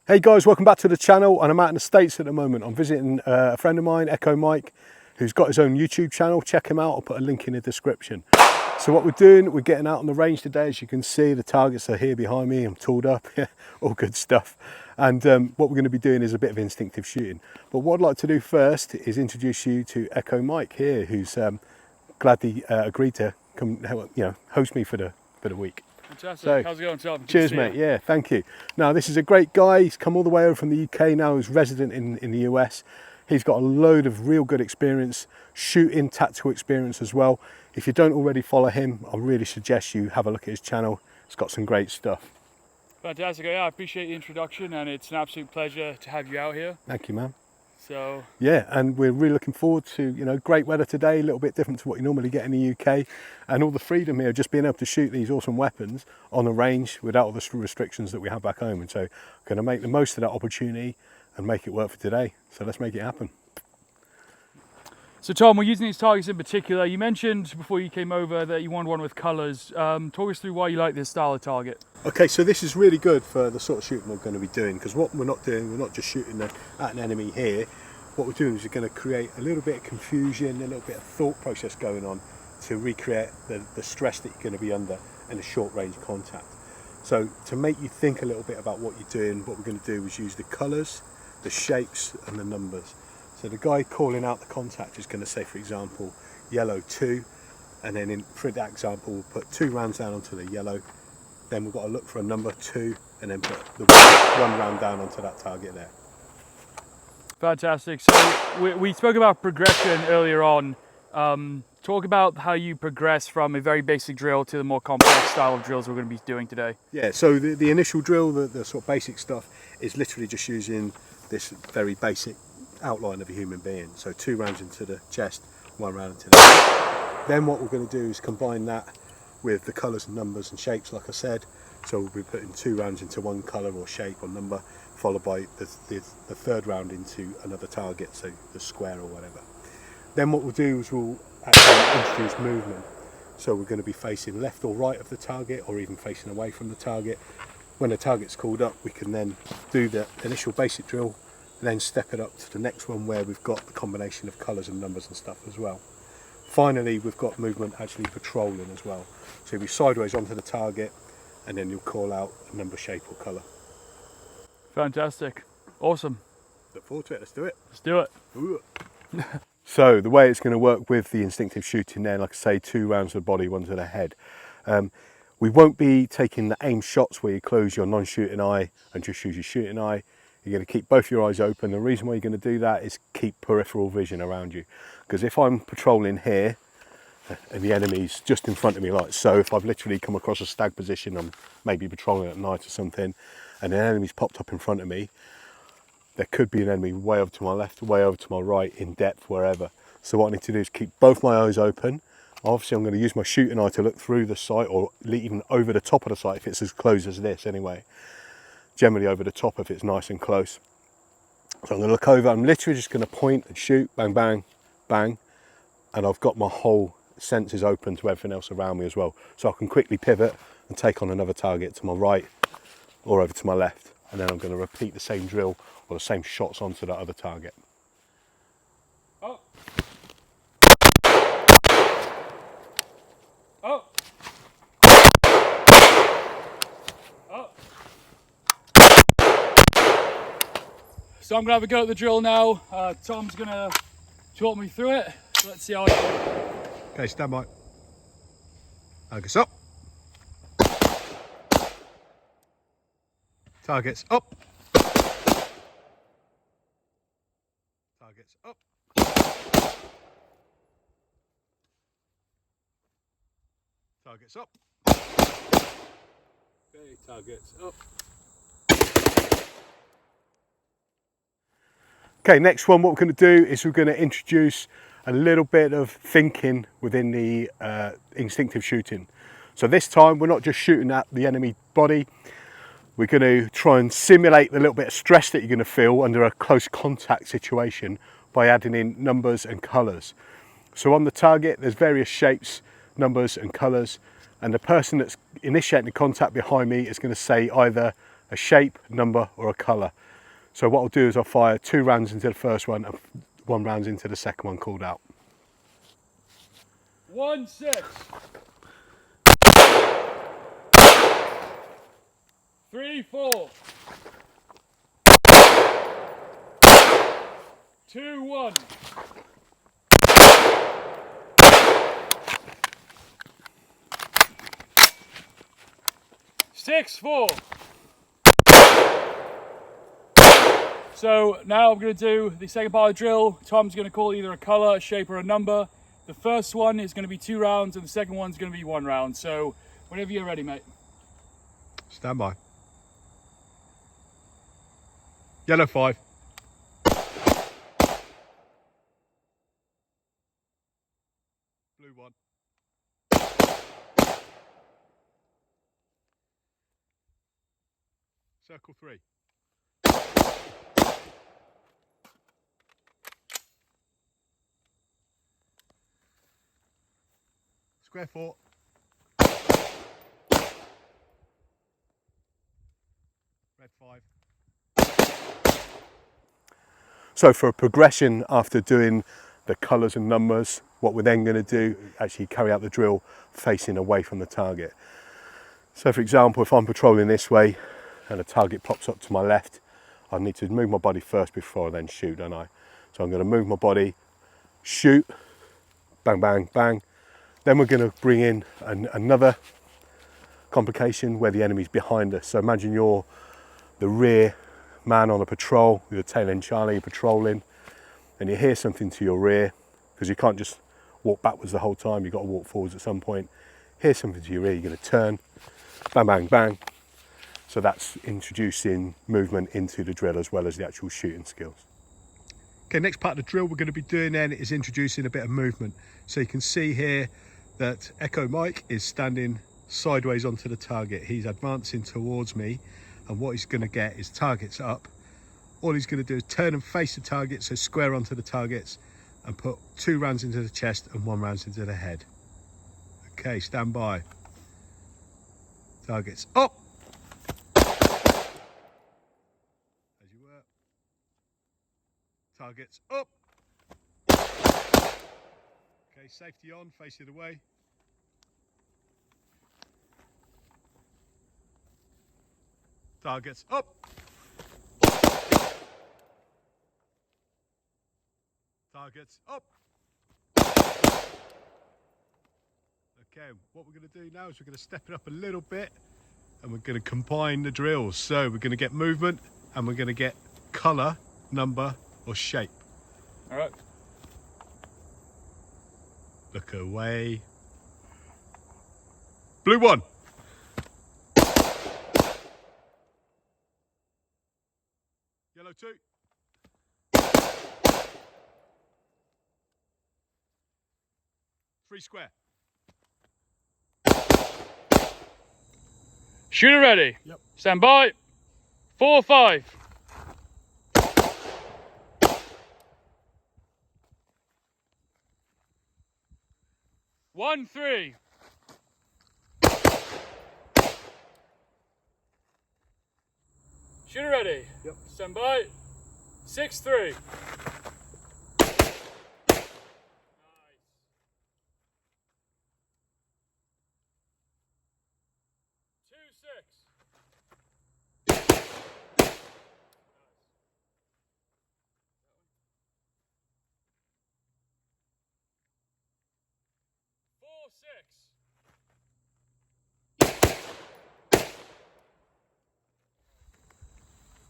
Hey guys, welcome back to the channel, and I'm out in the States at the moment. I'm visiting a friend of mine, Echo Mike, who's got his own YouTube channel. Check him out, I'll put a link in the description. So what we're doing, we're getting out on the range today. As you can see, the targets are here behind me. I'm tooled up, all good stuff. And what we're going to be doing is a bit of instinctive shooting. But what I'd like to do first is introduce you to Echo Mike here, who's gladly agreed to come, host me for the week. Fantastic. So, how's it going, Tom? Good cheers, to see mate. you. Yeah, thank you. Now, this is a great guy. He's come all the way over from the UK now. He's resident in the US. He's got a load of real good experience, shooting, tactical experience as well. If you don't already follow him, I really suggest you have a look at his channel. It's got some great stuff. Fantastic. Yeah, I appreciate the introduction, and it's an absolute pleasure to have you out here. Thank you, man. So yeah, and we're really looking forward to, great weather today, a little bit different to what you normally get in the UK, and all the freedom here, just being able to shoot these awesome weapons on the range without all the restrictions that we have back home. And so I'm going to make the most of that opportunity and make it work for today. So let's make it happen. So Tom, we're using these targets in particular. You mentioned before you came over that you wanted one with colours. Talk us through why you like this style of target. Okay, so this is really good for the sort of shooting we're going to be doing, because what we're not doing, we're not just shooting at an enemy here. What we're doing is we're going to create a little bit of confusion, a little bit of thought process going on to recreate the stress that you're going to be under in a short range contact. So to make you think a little bit about what you're doing, what we're going to do is use the colours, the shapes and the numbers. So the guy calling out the contact is going to say, for example, yellow 2, and then for that example we'll put 2 rounds down onto the yellow. Then we've got to look for a number 2 and then put the one round down onto that target there. Fantastic. So we spoke about progression earlier on. Talk about how you progress from a very basic drill to the more complex style of drills we're going to be doing today. Yeah, so the initial drill, the sort of basic stuff, is literally just using this very basic outline of a human being. So 2 rounds into the chest, 1 round into the head. Then what we're going to do is combine that with the colours and numbers and shapes, like I said. So we'll be putting 2 rounds into one colour or shape or number, followed by the third round into another target, so the square or whatever. Then what we'll do is we'll actually introduce movement. So we're going to be facing left or right of the target, or even facing away from the target. When the target's called up, we can then do the initial basic drill, then step it up to the next one where we've got the combination of colours and numbers and stuff as well. Finally, we've got movement actually patrolling as well. So you'll be sideways onto the target, and then you'll call out a number, shape or colour. Fantastic. Awesome. Look forward to it. Let's do it. Let's do it. So the way it's going to work with the instinctive shooting there, like I say, 2 rounds to the body, 1 to the head. We won't be taking the aim shots where you close your non-shooting eye and just use your shooting eye. You're going to keep both your eyes open. The reason why you're going to do that is keep peripheral vision around you. Because if I'm patrolling here and the enemy's just in front of me like so, if I've literally come across a stag position, I'm maybe patrolling at night or something, and an enemy's popped up in front of me, there could be an enemy way over to my left, way over to my right, in depth, wherever. So what I need to do is keep both my eyes open. Obviously I'm going to use my shooting eye to look through the sight, or even over the top of the sight if it's as close as this anyway. Generally over the top if it's nice and close. So I'm going to look over, I'm literally just going to point and shoot, bang, bang, bang, and I've got my whole senses open to everything else around me as well. So I can quickly pivot and take on another target to my right or over to my left, and then I'm going to repeat the same drill or the same shots onto that other target. Oh. Oh. Oh. So I'm going to have a go at the drill now. Tom's going to talk me through it. So let's see how I go. Okay, stand by. Focus up. Targets up. Targets up. Targets up. Okay, targets up. Okay, next one, what we're going to do is we're going to introduce a little bit of thinking within the instinctive shooting. So this time we're not just shooting at the enemy body, we're going to try and simulate the little bit of stress that you're going to feel under a close contact situation by adding in numbers and colours. So on the target there's various shapes, numbers and colours, and the person that's initiating the contact behind me is going to say either a shape, number or a colour. So what I'll do is I'll fire 2 rounds into the first one and 1 round into the second one called out. 1 6 3 4 2 1 6 4. So now I'm going to do the second part of the drill. Tom's going to call either a colour, a shape or a number. The first one is going to be 2 rounds and the second one's going to be 1 round. So whenever you're ready, mate. Stand by. Yellow 5. Blue 1. Circle 3. Square 4. Red 5. So for a progression after doing the colours and numbers, what we're then going to do, actually carry out the drill facing away from the target. So for example, if I'm patrolling this way and a target pops up to my left, I need to move my body first before I then shoot, don't I? So I'm going to move my body, shoot, bang, bang, bang. Then we're going to bring in another complication where the enemy's behind us. So imagine you're the rear man on a patrol with a tail end Charlie patrolling, and you hear something to your rear, because you can't just walk backwards the whole time, you've got to walk forwards at some point. Hear something to your rear, you're going to turn, bang, bang, bang. So that's introducing movement into the drill as well as the actual shooting skills. Okay, next part of the drill we're going to be doing then is introducing a bit of movement. So you can see here that Echo Mike is standing sideways onto the target. He's advancing towards me, and what he's going to get is targets up. All he's going to do is turn and face the target, so square onto the targets, and put 2 rounds into the chest and 1 round into the head. Okay, stand by. Targets up. As you were. Targets up. Okay, safety on, face the other way. Targets up. Targets up. Okay, what we're going to do now is we're going to step it up a little bit and we're going to combine the drills. So we're going to get movement and we're going to get colour, number or shape. All right. Look away. Blue 1. Yellow 2. Three square. Shooter ready. Yep. Stand by. 4 5. One 3. Shooter ready. Yep. Stand by. 6 3.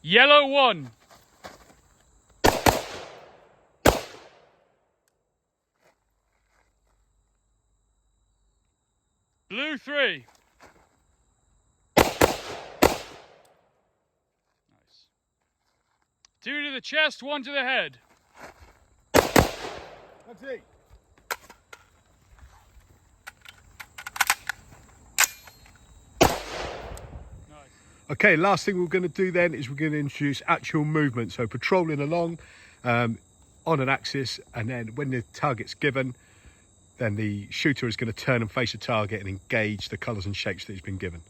Yellow 1. Blue 3. Nice. 2 to the chest, 1 to the head. That's it. Okay, last thing we're going to do then is we're going to introduce actual movement. So patrolling along on an axis, and then when the target's given, then the shooter is going to turn and face the target and engage the colours and shapes that he's been given.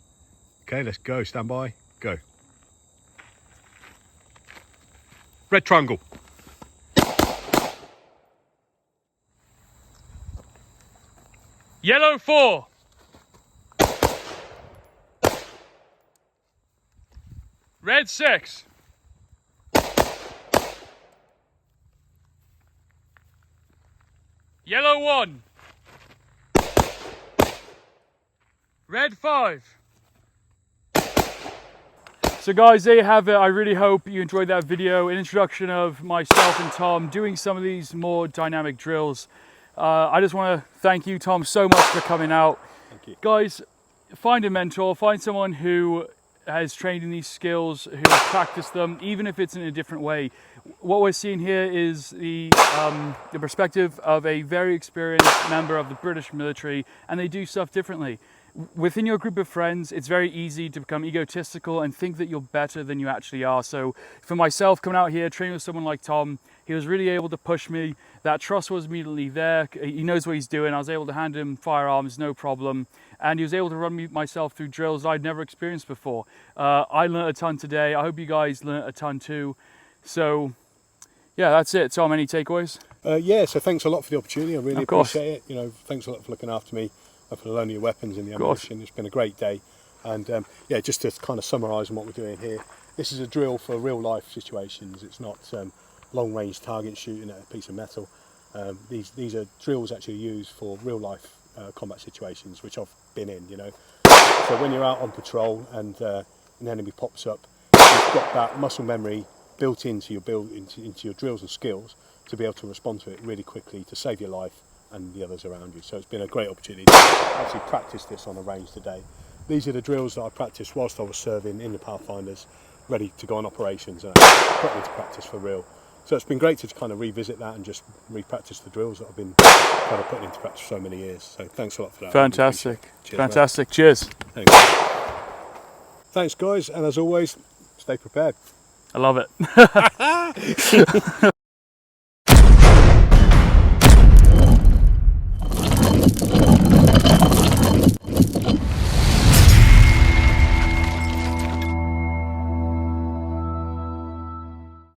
Okay, let's go. Stand by. Go. Red triangle. Yellow 4. Red 6. Yellow 1. Red 5. So guys, there you have it. I really hope you enjoyed that video, an introduction of myself and Tom doing some of these more dynamic drills. I just want to thank you, Tom, so much for coming out. Thank you. Guys, find a mentor, find someone who has trained in these skills, who has practiced them, even if it's in a different way. What we're seeing here is the perspective of a very experienced member of the British military, and they do stuff differently. Within your group of friends, it's very easy to become egotistical and think that you're better than you actually are. So for myself, coming out here, training with someone like Tom, he was really able to push me. That trust was immediately there. He knows what he's doing. I was able to hand him firearms, no problem. And he was able to run me myself through drills I'd never experienced before. I learned a ton today. I hope you guys learned a ton too. So yeah, that's it. Tom, any takeaways? Yeah, so thanks a lot for the opportunity. I really appreciate it. You know, thanks a lot for looking after me, for the loan of your weapons and the ammunition. It's been a great day. And yeah, just to kind of summarise on what we're doing here, this is a drill for real life situations. It's not long range target shooting at a piece of metal. These are drills actually used for real life combat situations, which I've been in, you know. So when you're out on patrol and an enemy pops up, you've got that muscle memory built into your into your drills and skills to be able to respond to it really quickly to save your life and the others around you. So it's been a great opportunity to actually practice this on a range today. These are the drills that I practiced whilst I was serving in the Pathfinders, ready to go on operations and put into practice for real. So it's been great to kind of revisit that and just re-practice the drills that I've been kind of putting into practice for so many years. So thanks a lot for that. Fantastic. Cheers, fantastic. Mate. Cheers. Thanks. Thanks, guys. And as always, stay prepared. I love it.